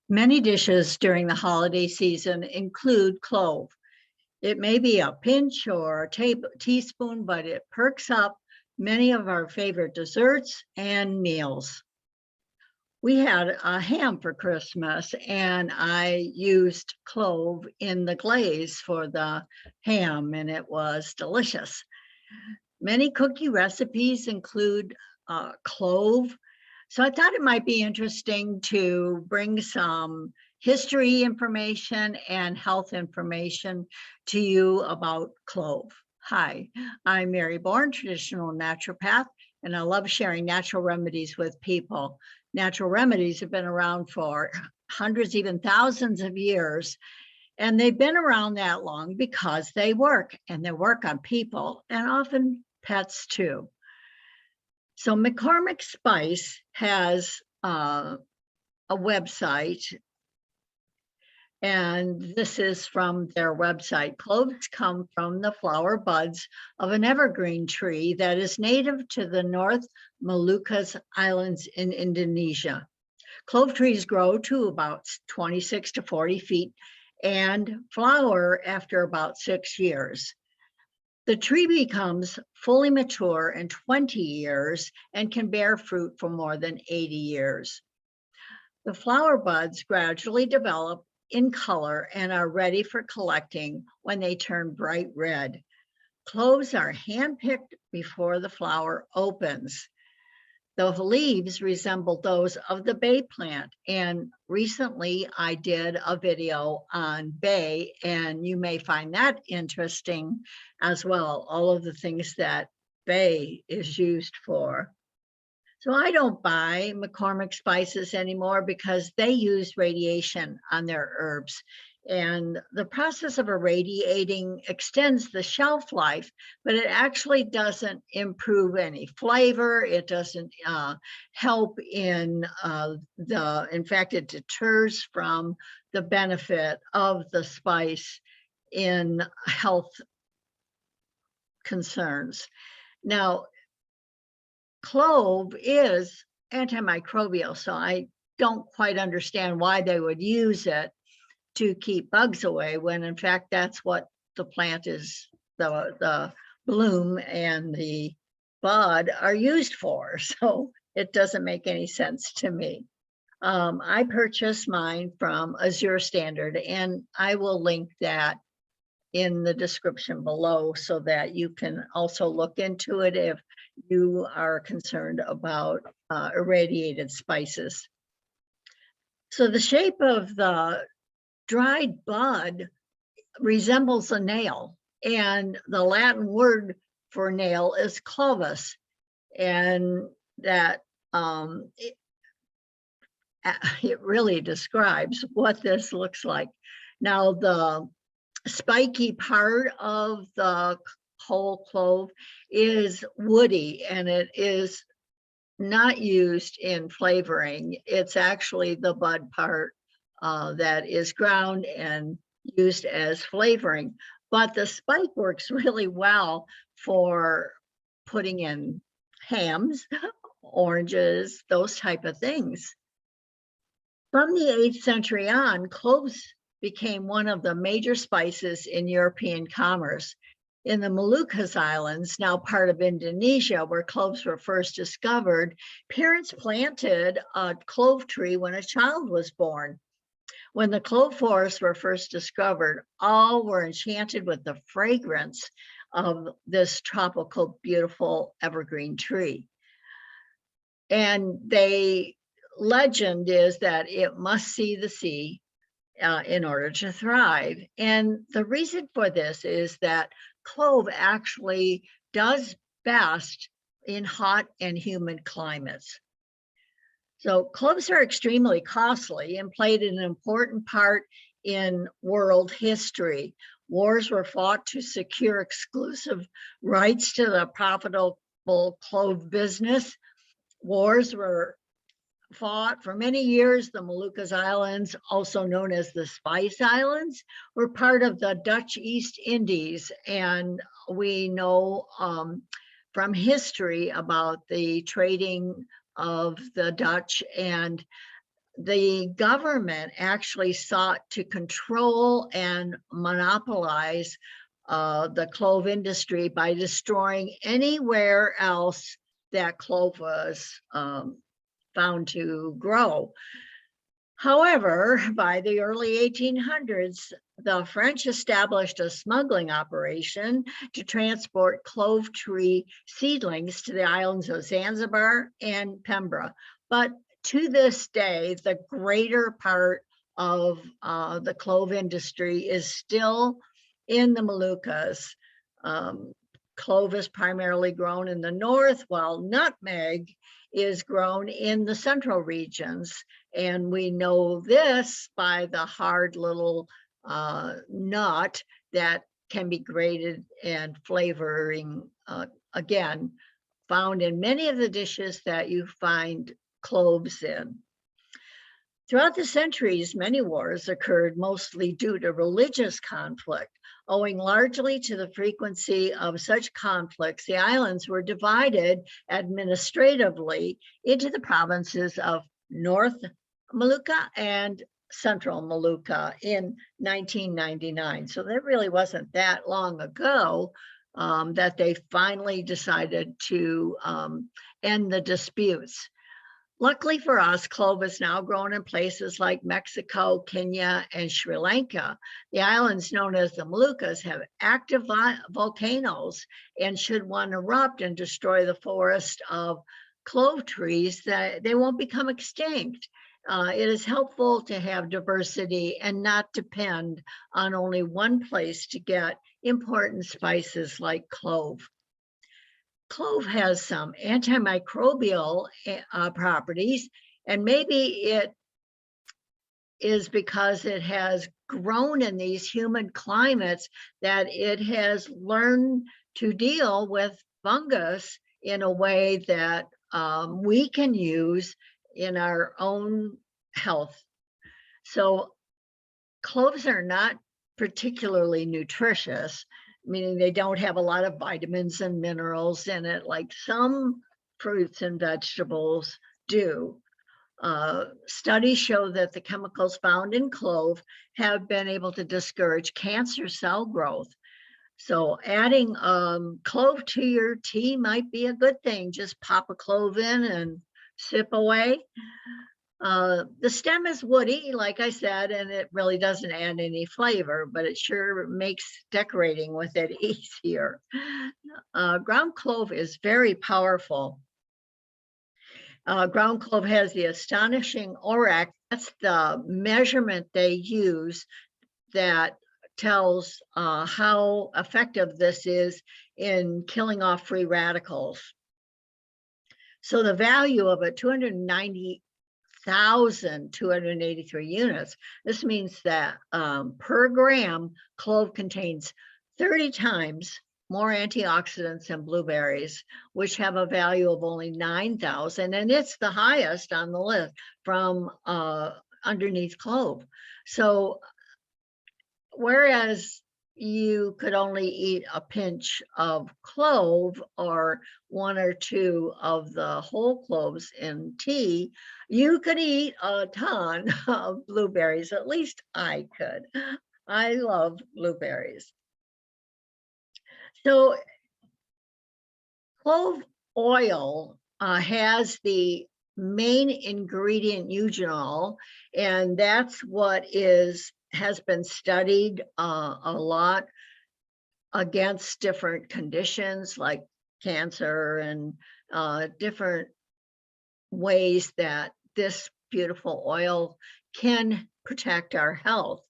Many dishes during the holiday season include clove. It may be a pinch or a teaspoon, but it perks up many of our favorite desserts and meals. We had a ham for Christmas, and I used clove in the glaze for the ham, and it was delicious. Many cookie recipes include clove. So I thought it might be interesting to bring some history information and health information to you about clove. Hi, I'm Mary Bourne, traditional naturopath, and I love sharing natural remedies with people. Natural remedies have been around for hundreds, even thousands of years, and they've been around that long because they work, and they work on people and often pets too. So McCormick Spice has a website, and this is from their website. Cloves come from the flower buds of an evergreen tree that is native to the North Moluccas Islands in Indonesia. Clove trees grow to about 26 to 40 feet and flower after about 6 years. The tree becomes fully mature in 20 years and can bear fruit for more than 80 years. The flower buds gradually develop in color and are ready for collecting when they turn bright red. Cloves are handpicked before the flower opens. The leaves resemble those of the bay plant, and recently I did a video on bay, and you may find that interesting as well, all of the things that bay is used for. So I don't buy McCormick spices anymore because they use radiation on their herbs. And the process of irradiating extends the shelf life, but it actually doesn't improve any flavor. It doesn't help in in fact, it deters from the benefit of the spice in health concerns. Now, clove is antimicrobial, so I don't quite understand why they would use it to keep bugs away when in fact that's what the plant is, the bloom and the bud are used for. So it doesn't make any sense to me. I purchased mine from Azure Standard, and I will link that in the description below so that you can also look into it if you are concerned about irradiated spices. So the shape of the dried bud resembles a nail, and the Latin word for nail is clovus, and that it really describes what this looks like. Now, the spiky part of the whole clove is woody, and it is not used in flavoring. It's actually the bud part that is ground and used as flavoring. But the spike works really well for putting in hams, oranges, those type of things. From the 8th century on, cloves became one of the major spices in European commerce. In the Moluccas Islands, now part of Indonesia, where cloves were first discovered, parents planted a clove tree when a child was born. When the clove forests were first discovered, all were enchanted with the fragrance of this tropical, beautiful evergreen tree. And legend is that it must see the sea in order to thrive. And the reason for this is that clove actually does best in hot and humid climates. So cloves are extremely costly and played an important part in world history. Wars were fought to secure exclusive rights to the profitable clove business. Wars were fought for many years. The Moluccas Islands, also known as the Spice Islands, were part of the Dutch East Indies. And we know from history about the trading of the Dutch, and the government actually sought to control and monopolize the clove industry by destroying anywhere else that clove was found to grow. However, by the early 1800s, the French established a smuggling operation to transport clove tree seedlings to the islands of Zanzibar and Pemba. But to this day, the greater part of the clove industry is still in the Moluccas. Clove is primarily grown in the north, while nutmeg is grown in the central regions. And we know this by the hard little nut that can be grated and flavoring, again, found in many of the dishes that you find cloves in. Throughout the centuries, many wars occurred mostly due to religious conflict. Owing largely to the frequency of such conflicts, the islands were divided administratively into the provinces of North Molucca and Central Molucca in 1999. So that really wasn't that long ago that they finally decided to end the disputes. Luckily for us, clove is now grown in places like Mexico, Kenya, and Sri Lanka. The islands known as the Moluccas have active volcanoes, and should one erupt and destroy the forest of clove trees, that they won't become extinct. It is helpful to have diversity and not depend on only one place to get important spices like clove. Clove has some antimicrobial properties, and maybe it is because it has grown in these humid climates that it has learned to deal with fungus in a way that we can use in our own health. So cloves are not particularly nutritious, meaning they don't have a lot of vitamins and minerals in it like some fruits and vegetables do. Studies show that the chemicals found in clove have been able to discourage cancer cell growth. So adding clove to your tea might be a good thing. Just pop a clove in and sip away. The stem is woody, like I said, and it really doesn't add any flavor, but it sure makes decorating with it easier. Ground clove is very powerful. Ground clove has the astonishing ORAC. That's the measurement they use that tells how effective this is in killing off free radicals. So the value of it, 290,283 units. This means that per gram, clove contains 30 times more antioxidants than blueberries, which have a value of only 9,000, and it's the highest on the list from underneath clove. So whereas you could only eat a pinch of clove or one or two of the whole cloves in tea, you could eat a ton of blueberries. At least I could. I love blueberries. So clove oil has the main ingredient eugenol, and that's what has been studied a lot against different conditions like cancer and different ways that this beautiful oil can protect our health.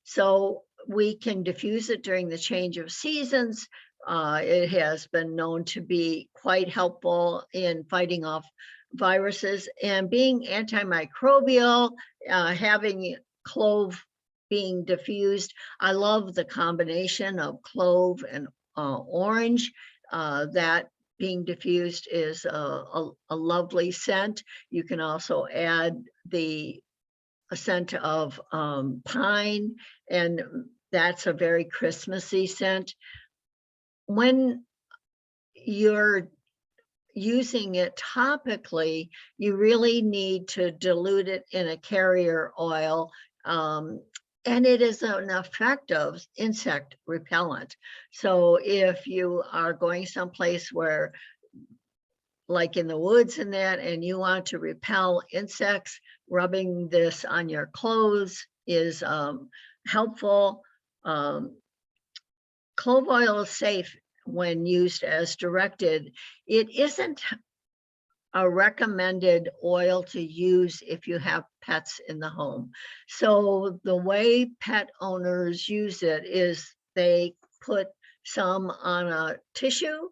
So we can diffuse it during the change of seasons. It has been known to be quite helpful in fighting off viruses and being antimicrobial, having clove being diffused. I love the combination of clove and orange. That being diffused is a lovely scent. You can also add a scent of pine, and that's a very Christmassy scent. When you're using it topically, you really need to dilute it in a carrier oil. And it is an effective insect repellent. So if you are going someplace where, like in the woods and that, and you want to repel insects, rubbing this on your clothes is helpful. Clove oil is safe when used as directed. It isn't a recommended oil to use if you have pets in the home. So the way pet owners use it is they put some on a tissue,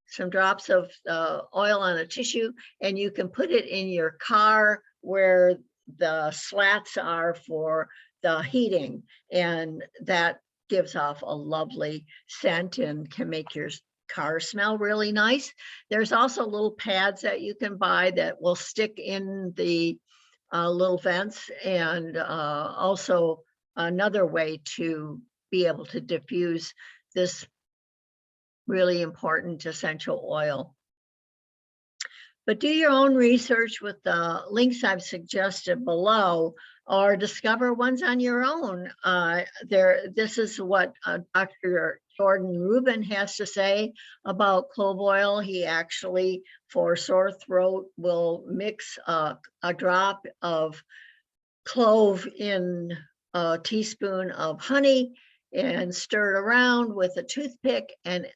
some drops of oil on a tissue, and you can put it in your car where the slats are for the heating, and that gives off a lovely scent and can make your car smell really nice. There's also little pads that you can buy that will stick in the little vents, and also another way to be able to diffuse this really important essential oil. But do your own research with the links I've suggested below, or discover ones on your own. This is what Dr. Jordan Rubin has to say about clove oil. He actually, for sore throat, will mix a drop of clove in a teaspoon of honey and stir it around with a toothpick, and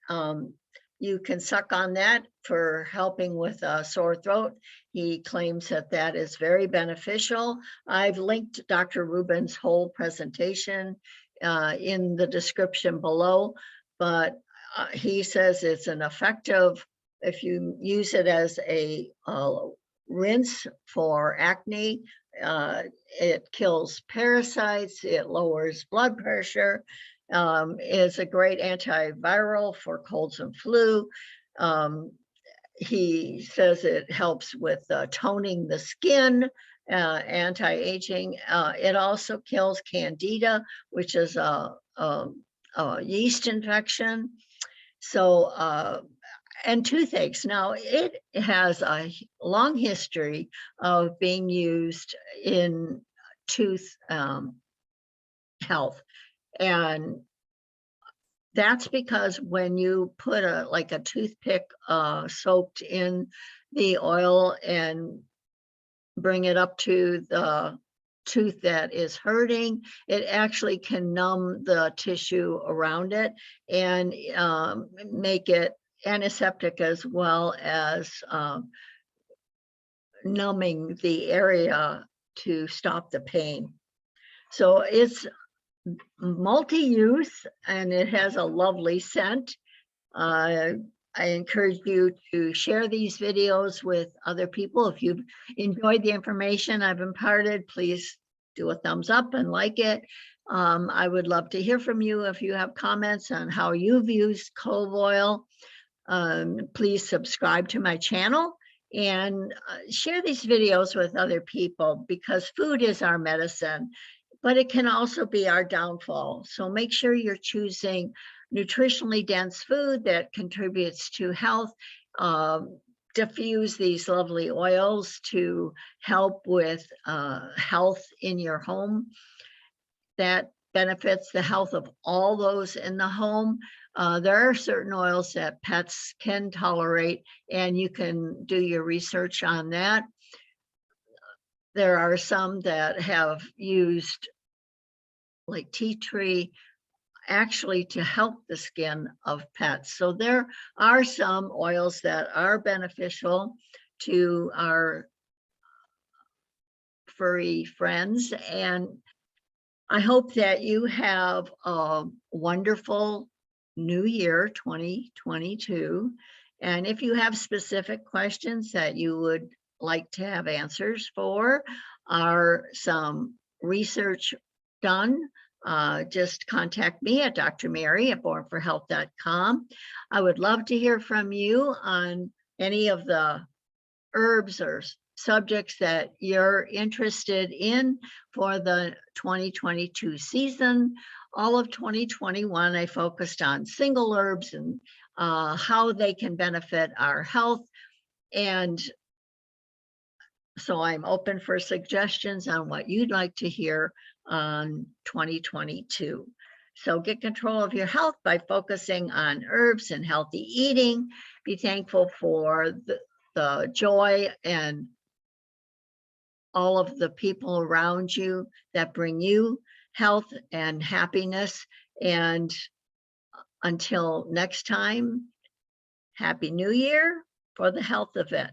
you can suck on that for helping with a sore throat. He claims that that is very beneficial. I've linked Dr. Rubin's whole presentation in the description below, but he says it's an effective, if you use it as a rinse for acne, it kills parasites, it lowers blood pressure, is a great antiviral for colds and flu. He says it helps with toning the skin, anti-aging. It also kills candida, which is a yeast infection. So, and toothaches. Now, it has a long history of being used in tooth health. And that's because when you put like a toothpick soaked in the oil and bring it up to the tooth that is hurting, it actually can numb the tissue around it and make it antiseptic, as well as numbing the area to stop the pain. So it's multi-use, and it has a lovely scent. I encourage you to share these videos with other people. If you've enjoyed the information I've imparted, please do a thumbs up and like it. I would love to hear from you if you have comments on how you've used clove oil. Please subscribe to my channel and share these videos with other people, because food is our medicine, but it can also be our downfall. So make sure you're choosing nutritionally dense food that contributes to health. Diffuse these lovely oils to help with health in your home. That benefits the health of all those in the home. There are certain oils that pets can tolerate, and you can do your research on that. There are some that have used, like tea tree, actually to help the skin of pets. So there are some oils that are beneficial to our furry friends, and I hope that you have a wonderful new year 2022. And if you have specific questions that you would like to have answers for, or some research done, just contact me at drmary@bornforhealth.com. I would love to hear from you on any of the herbs or subjects that you're interested in for the 2022 season. All of 2021, I focused on single herbs and how they can benefit our health. And so I'm open for suggestions on what you'd like to hear on 2022. So get control of your health by focusing on herbs and healthy eating. Be thankful for the joy and all of the people around you that bring you health and happiness. And until next time, Happy New Year for the health of it.